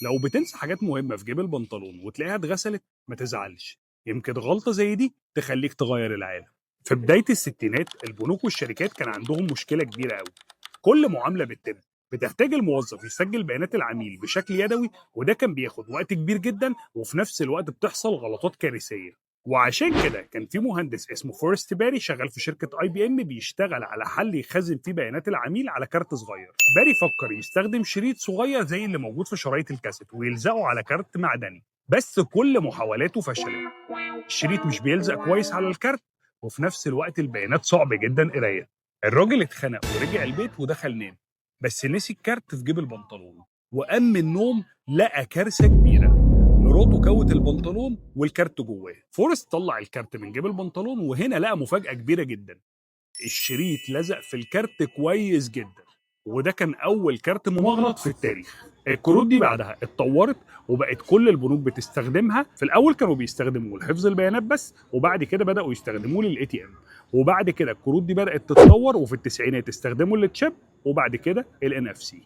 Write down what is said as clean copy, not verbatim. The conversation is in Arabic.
لو بتنسى حاجات مهمة في جيب البنطلون وتلاقيها اتغسلت ما تزعلش، يمكن غلطة زي دي تخليك تغير العالم. في بداية الستينات البنوك والشركات كان عندهم مشكلة كبيرة قوي. كل معاملة بتحتاج الموظف يسجل بيانات العميل بشكل يدوي، وده كان بياخد وقت كبير جدا، وفي نفس الوقت بتحصل غلطات كارثية. وعشان كده كان في مهندس اسمه فورست باري شغال في شركة اي بي ام بيشتغل على حل يخزن فيه بيانات العميل على كارت صغير. باري فكر يستخدم شريط صغير زي اللي موجود في شرايط الكاسيت ويلزقه على كارت معدني، بس كل محاولاته فشلت. الشريط مش بيلزق كويس على الكارت، وفي نفس الوقت البيانات صعب جدا قرايه. الراجل اتخنق ورجع البيت ودخل نام، بس نسي الكارت في جيب البنطلون. وقام من النوم لقى كارثه كبيره. مراته كوت البنطلون والكارت جواه. فورست طلع الكارت من جيب البنطلون وهنا لقى مفاجاه كبيره جدا. الشريط لزق في الكارت كويس جدا، وده كان أول كارت ممغنط في التاريخ. الكروت دي بعدها اتطورت وبقت كل البنوك بتستخدمها. في الأول كانوا بيستخدموه لحفظ البيانات بس، وبعد كده بدأوا يستخدموه للاي تي ام. وبعد كده الكروت دي بدأت تتطور، وفي التسعينات استخدموا التشيب، وبعد كده الان اف سي.